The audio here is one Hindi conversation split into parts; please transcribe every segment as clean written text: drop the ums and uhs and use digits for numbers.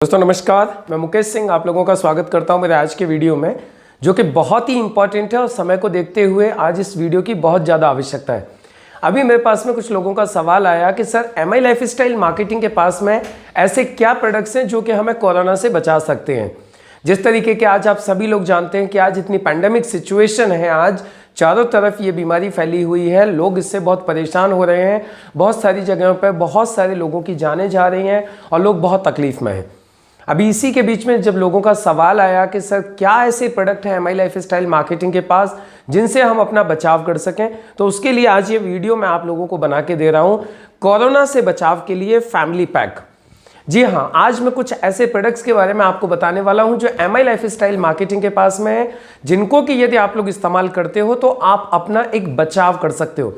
दोस्तों नमस्कार, मैं मुकेश सिंह आप लोगों का स्वागत करता हूं मेरे आज के वीडियो में, जो कि बहुत ही इंपॉर्टेंट है और समय को देखते हुए आज इस वीडियो की बहुत ज़्यादा आवश्यकता है। अभी मेरे पास में कुछ लोगों का सवाल आया कि सर एमआई लाइफस्टाइल मार्केटिंग के पास में ऐसे क्या प्रोडक्ट्स हैं जो कि हमें कोरोना से बचा सकते हैं। जिस तरीके के आज आप सभी लोग जानते हैं कि आज इतनी पैंडेमिक सिचुएशन है, आज चारों तरफ ये बीमारी फैली हुई है, लोग इससे बहुत परेशान हो रहे हैं, बहुत सारी जगहों पर बहुत सारे लोगों की जानें जा रही हैं और लोग बहुत तकलीफ में हैं। अभी इसी के बीच में जब लोगों का सवाल आया कि सर क्या ऐसे प्रोडक्ट हैं एमआई लाइफस्टाइल मार्केटिंग के पास जिनसे हम अपना बचाव कर सकें, तो उसके लिए आज ये वीडियो मैं आप लोगों को बना के दे रहा हूं, कोरोना से बचाव के लिए फैमिली पैक। जी हाँ, आज मैं कुछ ऐसे प्रोडक्ट्स के बारे में आपको बताने वाला हूं जो एमआई लाइफस्टाइल मार्केटिंग के पास में है, जिनको कि यदि आप लोग इस्तेमाल करते हो तो आप अपना एक बचाव कर सकते हो।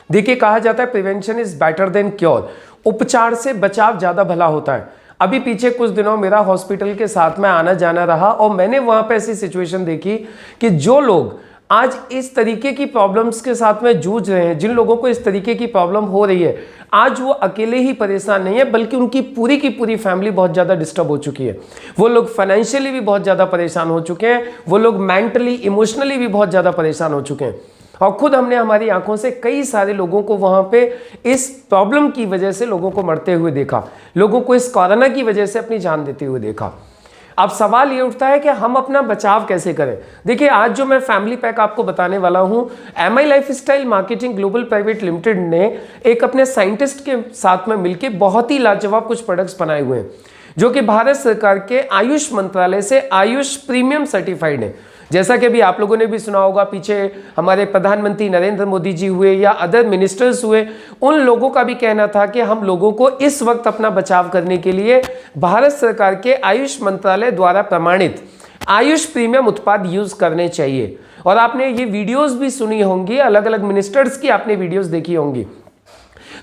देखिए, कहा जाता है prevention is better than cure, उपचार से बचाव ज़्यादा भला होता है। अभी पीछे कुछ दिनों मेरा हॉस्पिटल के साथ में आना जाना रहा और मैंने वहां पे ऐसी सिचुएशन देखी कि जो लोग आज इस तरीके की प्रॉब्लम्स के साथ में जूझ रहे हैं, जिन लोगों को इस तरीके की प्रॉब्लम हो रही है, आज वो अकेले ही परेशान नहीं है बल्कि उनकी पूरी की पूरी फैमिली बहुत ज़्यादा डिस्टर्ब हो चुकी है। वो लोग फाइनेंशियली भी बहुत ज़्यादा परेशान हो चुके हैं, वो लोग मेंटली इमोशनली भी बहुत ज़्यादा परेशान हो चुके हैं। और खुद हमने हमारी आंखों से कई सारे लोगों को वहां पे इस प्रॉब्लम की वजह से लोगों को मरते हुए देखा, लोगों को इस कोरोना की वजह से अपनी जान देते हुए देखा। अब सवाल ये उठता है कि हम अपना बचाव कैसे करें। देखिए, आज जो मैं फैमिली पैक आपको बताने वाला हूं, MI lifestyle marketing global private limited ने एक अपने साइंटिस्ट के साथ में मिलकर बहुत ही लाजवाब कुछ प्रोडक्ट्स बनाए हुए हैं, जो कि भारत सरकार के आयुष मंत्रालय से आयुष प्रीमियम सर्टिफाइड है। जैसा कि अभी आप लोगों ने भी सुना होगा, पीछे हमारे प्रधानमंत्री नरेंद्र मोदी जी हुए या अदर मिनिस्टर्स हुए, उन लोगों का भी कहना था कि हम लोगों को इस वक्त अपना बचाव करने के लिए भारत सरकार के आयुष मंत्रालय द्वारा प्रमाणित आयुष प्रीमियम उत्पाद यूज करने चाहिए। और आपने ये वीडियोस भी सुनी होंगी, अलग अलग मिनिस्टर्स की आपने वीडियोस देखी होंगी।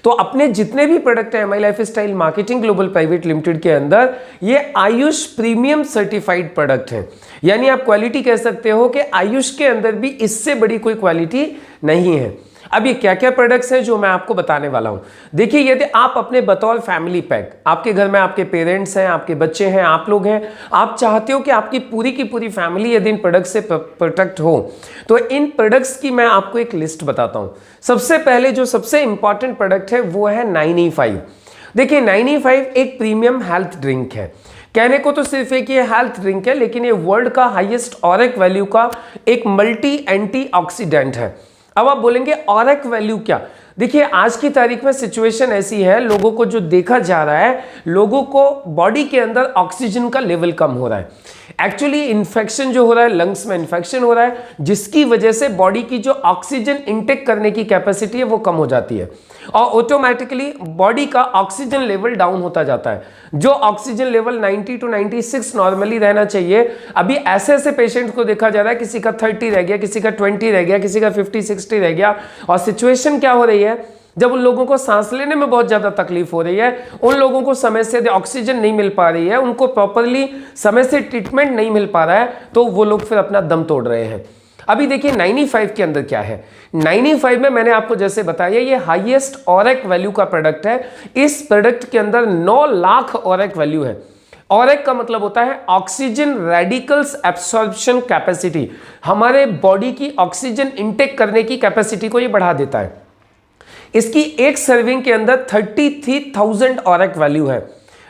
तो अपने जितने भी प्रोडक्ट है MI lifestyle marketing global private limited के अंदर, ये आयुष प्रीमियम सर्टिफाइड प्रोडक्ट है। यानी आप क्वालिटी कह सकते हो कि आयुष के अंदर भी इससे बड़ी कोई क्वालिटी नहीं है। अब ये क्या क्या प्रोडक्ट्स हैं जो मैं आपको बताने वाला हूं। देखिए, यदि आप अपने बतौर फैमिली पैक, आपके घर में आपके पेरेंट्स हैं, आपके बच्चे हैं, आप लोग हैं, आप चाहते हो कि आपकी पूरी की पूरी फैमिली यदि इन प्रोडक्ट से प्रोटेक्ट हो, तो इन प्रोडक्ट्स की मैं आपको एक लिस्ट बताता हूं। सबसे पहले जो सबसे इंपॉर्टेंट प्रोडक्ट है वो है 9E5। देखिए, 9E5 एक प्रीमियम हेल्थ ड्रिंक है। कहने को तो सिर्फ एक ये हेल्थ ड्रिंक है, लेकिन ये वर्ल्ड का हाईएस्ट ऑरिक वैल्यू का एक मल्टी एंटीऑक्सीडेंट है। अब आप बोलेंगे ऑरिक वैल्यू क्या? देखिए, आज की तारीख में सिचुएशन ऐसी है, लोगों को जो देखा जा रहा है, लोगों को बॉडी के अंदर ऑक्सीजन का लेवल कम हो रहा है। एक्चुअली इन्फेक्शन जो हो रहा है, लंग्स में इन्फेक्शन हो रहा है, जिसकी वजह से बॉडी की जो ऑक्सीजन इनटेक करने की कैपेसिटी है वो कम हो जाती है और ऑटोमेटिकली बॉडी का ऑक्सीजन लेवल डाउन होता जाता है। जो ऑक्सीजन लेवल 90 to 96 नॉर्मली रहना चाहिए, अभी ऐसे ऐसे पेशेंट को देखा जा रहा है, किसी का 30 रह गया, किसी का 20 रह गया, किसी का 50-60 रह गया। और सिचुएशन क्या हो रही है, जब उन लोगों को सांस लेने में बहुत ज्यादा तकलीफ हो रही है, उन लोगों को समय से ऑक्सीजन नहीं मिल पा रही है, उनको प्रॉपरली समय से ट्रीटमेंट नहीं मिल पा रहा है, तो वो लोग फिर अपना दम तोड़ रहे हैं। अभी देखिए 9E5 के अंदर क्या है। 9E5 में मैंने आपको जैसे बताया, ये हाईएस्ट ऑरिक वैल्यू का प्रोडक्ट है। इस प्रोडक्ट के अंदर 9 लाख ऑरिक वैल्यू है। ऑरिक का मतलब होता है ऑक्सीजन रेडिकल्स एब्सॉर्प्शन कैपेसिटी। हमारे बॉडी की ऑक्सीजन इनटेक करने की कैपेसिटी को ये बढ़ा देता है। इसकी एक सर्विंग के अंदर 33,000 ऑरिक वैल्यू है।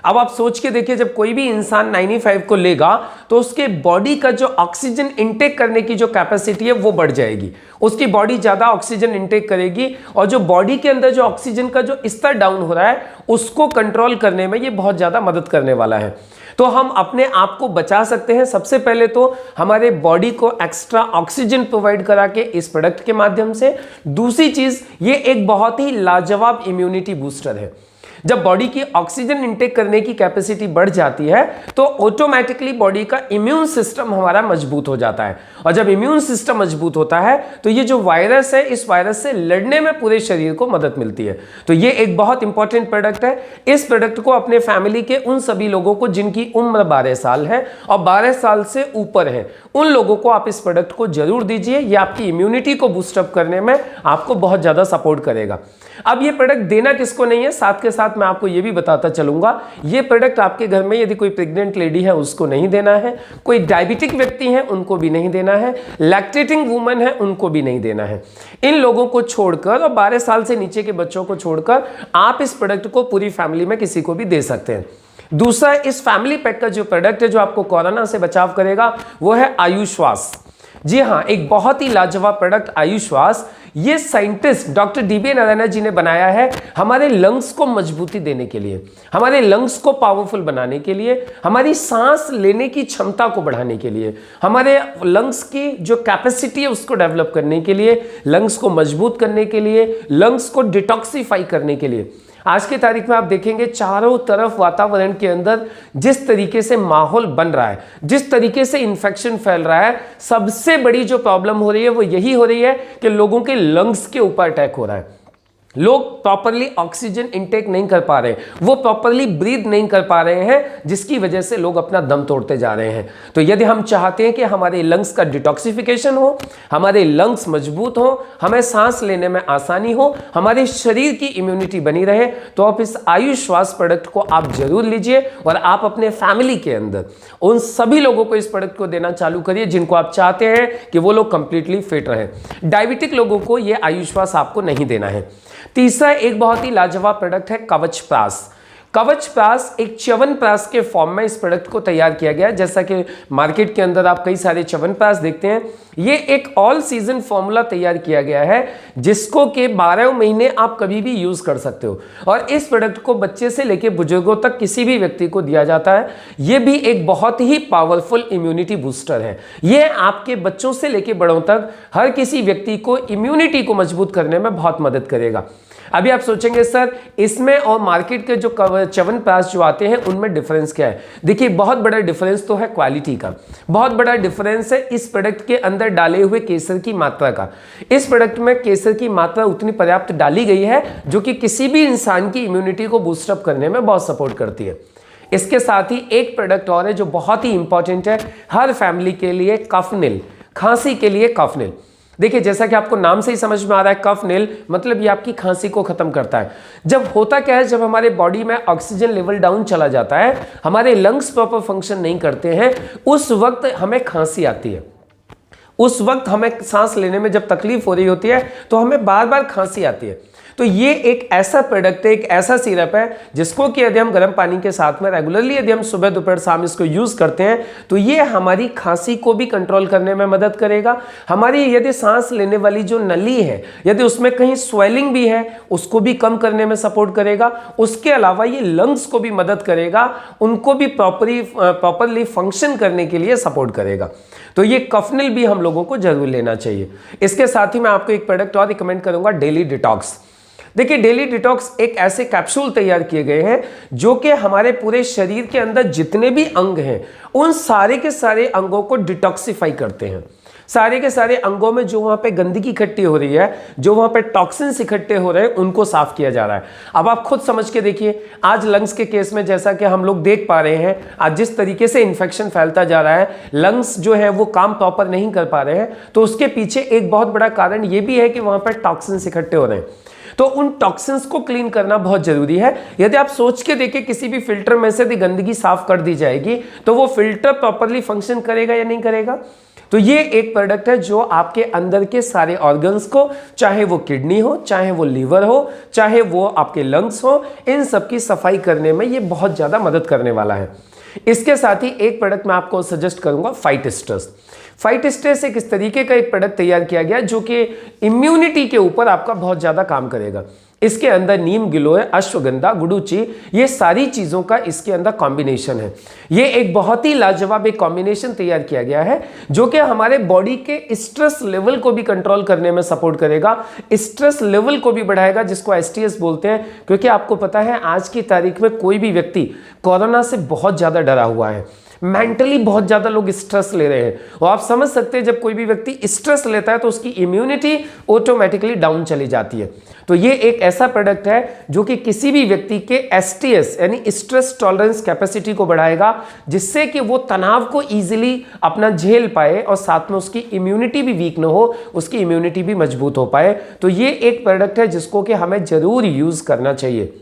अब आप सोच के देखिए, जब कोई भी इंसान 9E5 को लेगा तो उसके बॉडी का जो ऑक्सीजन इनटेक करने की जो कैपेसिटी है वो बढ़ जाएगी, उसकी बॉडी ज्यादा ऑक्सीजन इनटेक करेगी और जो बॉडी के अंदर जो ऑक्सीजन का जो स्तर डाउन हो रहा है उसको कंट्रोल करने में ये बहुत ज्यादा मदद करने वाला है। तो हम अपने आप को बचा सकते हैं। सबसे पहले तो हमारे बॉडी को एक्स्ट्रा ऑक्सीजन प्रोवाइड करा के इस प्रोडक्ट के माध्यम से। दूसरी चीज, ये एक बहुत ही लाजवाब इम्यूनिटी बूस्टर है। जब बॉडी की ऑक्सीजन इनटेक करने की कैपेसिटी बढ़ जाती है तो ऑटोमेटिकली बॉडी का इम्यून सिस्टम हमारा मजबूत हो जाता है, और जब इम्यून सिस्टम मजबूत होता है तो ये जो वायरस है, इस वायरस से लड़ने में पूरे शरीर को मदद मिलती है। तो ये एक बहुत इंपॉर्टेंट प्रोडक्ट है। इस प्रोडक्ट को अपने फैमिली के उन सभी लोगों को जिनकी उम्र 12 साल है और 12 साल से ऊपर है, उन लोगों को आप इस प्रोडक्ट को जरूर दीजिए। ये आपकी इम्यूनिटी को बूस्टअप करने में आपको बहुत ज्यादा सपोर्ट करेगा। अब ये प्रोडक्ट देना किसको नहीं है, साथ के साथ साथ मैं आपको ये भी बताता चलूंगा, ये प्रोडक्ट आपके घर में यदि कोई प्रेग्नेंट लेडी है उसको नहीं देना है, कोई डायबिटिक व्यक्ति है उनको भी नहीं देना है, लैक्टेटिंग वुमन है उनको भी नहीं देना है। इन लोगों को छोड़कर और 12 साल से नीचे के बच्चों को छोड़कर आप इस प्रोडक्ट को पूरी फैमिली में किसी को भी दे सकते हैं। दूसरा, इस फैमिली पैक का जो प्रोडक्ट है जो आपको कोरोना से बचाव करेगा वो है आयुश्वास। जी हाँ, एक बहुत ही लाजवाब प्रोडक्ट आयुश्वास, ये scientist doctor dB Narayan ji ने बनाया है हमारे लंग्स को मजबूती देने के लिए, हमारे लंग्स को पावरफुल बनाने के लिए, हमारी सांस लेने की क्षमता को बढ़ाने के लिए, हमारे लंग्स की जो कैपेसिटी है उसको डेवलप करने के लिए, लंग्स को मजबूत करने के लिए, लंग्स को डिटॉक्सिफाई करने के लिए। आज की तारीख में आप देखेंगे चारों तरफ वातावरण के अंदर जिस तरीके से माहौल बन रहा है, जिस तरीके से इन्फेक्शन फैल रहा है, सबसे बड़ी जो प्रॉब्लम हो रही है वो यही हो रही है कि लोगों के लंग्स के ऊपर अटैक हो रहा है। लोग प्रॉपरली ऑक्सीजन इनटेक नहीं कर पा रहे, वो प्रॉपरली ब्रीथ नहीं कर पा रहे हैं, जिसकी वजह से लोग अपना दम तोड़ते जा रहे हैं। तो यदि हम चाहते हैं कि हमारे लंग्स का डिटॉक्सिफिकेशन हो, हमारे लंग्स मजबूत हो, हमें सांस लेने में आसानी हो, हमारे शरीर की इम्यूनिटी बनी रहे, तो आप इस आयुश्वास प्रोडक्ट को आप जरूर लीजिए और आप अपने फैमिली के अंदर उन सभी लोगों को इस प्रोडक्ट को देना चालू करिए जिनको आप चाहते हैं कि वो लोग कंप्लीटली फिट रहे। डायबिटिक लोगों को ये आयुश्वास आपको नहीं देना है। तीसरा, एक बहुत ही लाजवाब प्रोडक्ट है कवच प्रास। कवच प्रास एक च्यवनप्राश के फॉर्म में इस प्रोडक्ट को तैयार किया गया है। जैसा कि मार्केट के अंदर आप कई सारे च्यवनप्राश देखते हैं, ये एक ऑल सीजन फॉर्मूला तैयार किया गया है जिसको कि 12 महीने आप कभी भी यूज कर सकते हो। और इस प्रोडक्ट को बच्चे से लेकर बुजुर्गों तक किसी भी व्यक्ति को दिया जाता है। ये भी एक बहुत ही पावरफुल इम्यूनिटी बूस्टर है। ये आपके बच्चों से लेकर बड़ों तक हर किसी व्यक्ति को इम्यूनिटी को मजबूत करने में बहुत मदद करेगा। अभी आप सोचेंगे सर इसमें और मार्केट के जो च्यवनप्राश जो आते हैं उनमें डिफरेंस क्या है? देखिए, बहुत बड़ा डिफरेंस तो है क्वालिटी का, बहुत बड़ा डिफरेंस है इस प्रोडक्ट के अंदर डाले हुए केसर की मात्रा का। इस प्रोडक्ट में केसर की मात्रा उतनी पर्याप्त डाली गई है जो कि किसी भी इंसान की इम्यूनिटी को बूस्टअप करने में बहुत सपोर्ट करती है। इसके साथ ही एक प्रोडक्ट और है जो बहुत ही इंपॉर्टेंट है हर फैमिली के लिए, कफनिल, खांसी के लिए कफनिल। देखिए, जैसा कि आपको नाम से ही समझ में आ रहा है, कफनिल मतलब ये आपकी खांसी को खत्म करता है। जब होता क्या है, जब हमारे बॉडी में ऑक्सीजन लेवल डाउन चला जाता है, हमारे लंग्स प्रॉपर फंक्शन नहीं करते हैं, उस वक्त हमें खांसी आती है। उस वक्त हमें सांस लेने में जब तकलीफ हो रही होती है तो हमें बार बार खांसी आती है। तो ये एक ऐसा प्रोडक्ट है, एक ऐसा सिरप है जिसको कि यदि हम गर्म पानी के साथ में रेगुलरली यदि हम सुबह दोपहर शाम इसको यूज करते हैं तो ये हमारी खांसी को भी कंट्रोल करने में मदद करेगा। हमारी यदि सांस लेने वाली जो नली है, यदि उसमें कहीं स्वेलिंग भी है, उसको भी कम करने में सपोर्ट करेगा। उसके अलावा ये लंग्स को भी मदद करेगा, उनको भी प्रॉपरली फंक्शन करने के लिए सपोर्ट करेगा। तो ये कफनिल भी हम लोगों को जरूर लेना चाहिए। इसके साथ ही मैं आपको एक प्रोडक्ट और रिकमेंड करूंगा, डेली डिटॉक्स। देखिए, डेली डिटॉक्स एक ऐसे कैप्सूल तैयार किए गए हैं जो कि हमारे पूरे शरीर के अंदर जितने भी अंग हैं उन सारे के सारे अंगों को डिटॉक्सिफाई करते हैं। सारे के सारे अंगों में जो वहां पे गंदगी इकट्ठी हो रही है, जो वहां पे टॉक्सिन्स इकट्ठे हो रहे हैं, उनको साफ किया जा रहा है। अब आप खुद समझ के देखिए, आज लंग्स के केस में जैसा कि हम लोग देख पा रहे हैं, आज जिस तरीके से इन्फेक्शन फैलता जा रहा है, लंग्स जो है वो काम प्रॉपर नहीं कर पा रहे हैं, तो उसके पीछे एक बहुत बड़ा कारण ये भी है कि वहां पर टॉक्सिन्स इकट्ठे हो रहे हैं। तो उन टॉक्सिन्स को क्लीन करना बहुत जरूरी है। यदि आप सोच के देखिए, किसी भी फिल्टर में से यदि गंदगी साफ कर दी जाएगी तो वो फिल्टर प्रॉपरली फंक्शन करेगा या नहीं करेगा? तो ये एक प्रोडक्ट है जो आपके अंदर के सारे ऑर्गन्स को, चाहे वो किडनी हो, चाहे वो लीवर हो, चाहे वो आपके लंग्स हो, इन सब की सफाई करने में ये बहुत ज्यादा मदद करने वाला है। इसके साथ ही एक प्रोडक्ट मैं आपको सजेस्ट करूंगा, फाइट स्ट्रेस। फाइट स्ट्रेस एक इस तरीके का एक प्रोडक्ट तैयार किया गया जो कि इम्यूनिटी के ऊपर आपका बहुत ज्यादा काम करेगा। इसके अंदर नीम, गिलोय, अश्वगंधा, गुडुचि, ये सारी चीजों का इसके अंदर कॉम्बिनेशन है। ये एक बहुत ही लाजवाब एक कॉम्बिनेशन तैयार किया गया है जो कि हमारे बॉडी के स्ट्रेस लेवल को भी कंट्रोल करने में सपोर्ट करेगा, स्ट्रेस लेवल को भी बढ़ाएगा, जिसको एसटीएस बोलते हैं। क्योंकि आपको पता है आज की तारीख में कोई भी व्यक्ति कोरोना से बहुत ज्यादा डरा हुआ है, मेंटली बहुत ज्यादा लोग स्ट्रेस ले रहे हैं। और आप समझ सकते हैं जब कोई भी व्यक्ति स्ट्रेस लेता है तो उसकी इम्यूनिटी ऑटोमेटिकली डाउन चली जाती है। तो ये एक ऐसा प्रोडक्ट है जो कि किसी भी व्यक्ति के एसटीएस यानी स्ट्रेस टॉलरेंस कैपेसिटी को बढ़ाएगा, जिससे कि वो तनाव को इजीली अपना झेल पाए और साथ में उसकी इम्यूनिटी भी वीक ना हो, उसकी इम्यूनिटी भी मजबूत हो पाए। तो ये एक प्रोडक्ट है जिसको कि हमें जरूर यूज करना चाहिए।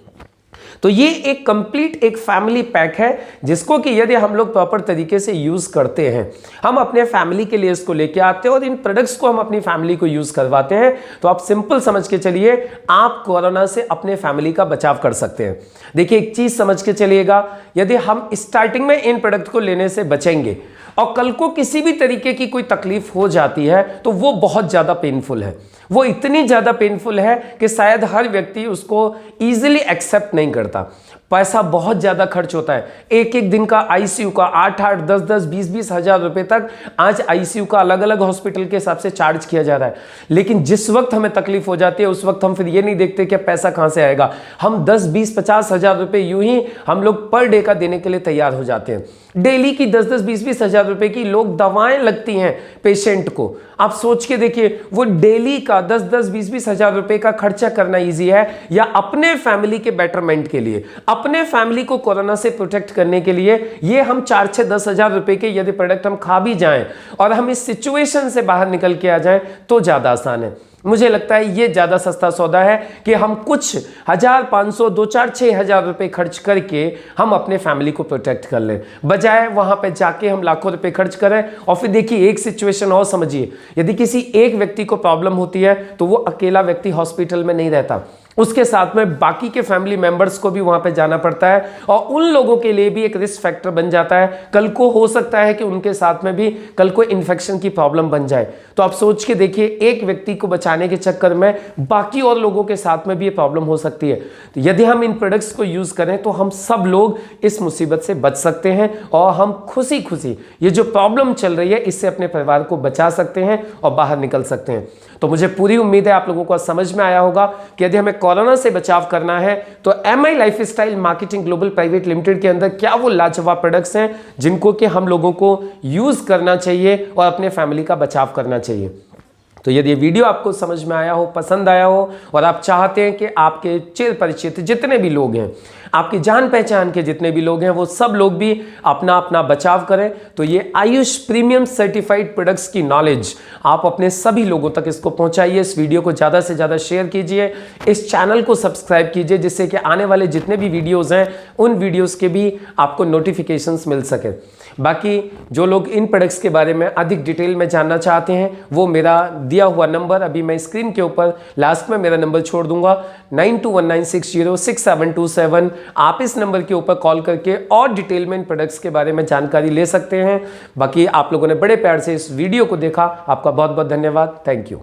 तो ये एक कंप्लीट एक फैमिली पैक है जिसको कि यदि हम लोग प्रॉपर तरीके से यूज करते हैं, हम अपने फैमिली के लिए इसको लेके आते हैं और इन प्रोडक्ट्स को हम अपनी फैमिली को यूज करवाते हैं, तो आप सिंपल समझ के चलिए आप कोरोना से अपने फैमिली का बचाव कर सकते हैं। देखिए एक चीज समझ के चलिएगा, यदि हम स्टार्टिंग में इन प्रोडक्ट को लेने से बचेंगे और कल को किसी भी तरीके की कोई तकलीफ हो जाती है तो वो बहुत ज्यादा पेनफुल है, वो इतनी ज्यादा पेनफुल है कि शायद हर व्यक्ति उसको इजीली एक्सेप्ट नहीं करता। पैसा बहुत ज्यादा खर्च होता है, एक एक दिन का आईसीयू का 8-8, 10-10, 20-20 हजार रुपए तक आज आईसीयू का अलग अलग हॉस्पिटल के हिसाब से चार्ज किया जा रहा है। लेकिन जिस वक्त हमें तकलीफ हो जाती है उस वक्त हम फिर ये नहीं देखते कि पैसा कहां से आएगा, हम 10-20-50 हजार रुपए यूं ही हम लोग पर डे का देने के लिए तैयार हो जाते हैं। डेली की 10-10, 20-20 हजार रुपए की लोग दवाएं लगती हैं पेशेंट को। आप सोच के देखिए, वो डेली का 10-10, 20-20 हजार रुपए का खर्चा करना इजी है या अपने फैमिली के बेटरमेंट के लिए, अपने फैमिली को कोरोना से प्रोटेक्ट करने के लिए ये हम 4-6-10 हजार रुपए के यदि प्रोडक्ट हम खा भी जाएं और हम इस सिचुएशन से बाहर निकल के आ जाएं तो ज्यादा आसान है। मुझे लगता है ये ज्यादा सस्ता सौदा है कि हम कुछ 1,500, 2-4, 6,000 रुपए खर्च करके हम अपने फैमिली को प्रोटेक्ट कर लें, बजाय वहां पे जाके हम लाखों रुपए खर्च करें। और फिर देखिए एक सिचुएशन और समझिए, यदि किसी एक व्यक्ति को प्रॉब्लम होती है तो वो अकेला व्यक्ति हॉस्पिटल में नहीं रहता, उसके साथ में बाकी के फैमिली मेंबर्स को भी वहां पे जाना पड़ता है और उन लोगों के लिए भी एक रिस्क फैक्टर बन जाता है। कल को हो सकता है कि उनके साथ में भी कल को इन्फेक्शन की प्रॉब्लम बन जाए। तो आप सोच के देखिए, एक व्यक्ति को बचाने के चक्कर में बाकी और लोगों के साथ में भी ये प्रॉब्लम हो सकती है। तो यदि हम इन प्रोडक्ट्स को यूज करें तो हम सब लोग इस मुसीबत से बच सकते हैं और हम खुशी खुशी ये जो प्रॉब्लम चल रही है इससे अपने परिवार को बचा सकते हैं और बाहर निकल सकते हैं। तो मुझे पूरी उम्मीद है आप लोगों को समझ में आया होगा कि यदि हमें कोरोना से बचाव करना है तो MI lifestyle marketing global private limited के अंदर क्या वो लाजवाब प्रोडक्ट्स हैं जिनको कि हम लोगों को यूज करना चाहिए और अपने फैमिली का बचाव करना चाहिए। तो यदि ये वीडियो आपको समझ में आया हो, पसंद आया हो और आप चाहते हैं कि आपके चिर परिचित जितने भी लोग हैं, आपकी जान पहचान के जितने भी लोग हैं, वो सब लोग भी अपना अपना बचाव करें, तो ये आयुष प्रीमियम सर्टिफाइड प्रोडक्ट्स की नॉलेज आप अपने सभी लोगों तक इसको पहुंचाइए। इस वीडियो को ज़्यादा से ज़्यादा शेयर कीजिए, इस चैनल को सब्सक्राइब कीजिए जिससे कि आने वाले जितने भी वीडियोज़ हैं उन वीडियोज़ के भी आपको नोटिफिकेशंस मिल सके। बाकी जो लोग इन प्रोडक्ट्स के बारे में अधिक डिटेल में जानना चाहते हैं वो मेरा दिया हुआ नंबर अभी मैं स्क्रीन के ऊपर लास्ट में मेरा नंबर छोड़ दूंगा 9219606727। आप इस नंबर के ऊपर कॉल करके और डिटेल में इन प्रोडक्ट्स के बारे में जानकारी ले सकते हैं। बाकी आप लोगों ने बड़े प्यार से इस वीडियो को देखा, आपका बहुत बहुत धन्यवाद। Thank you.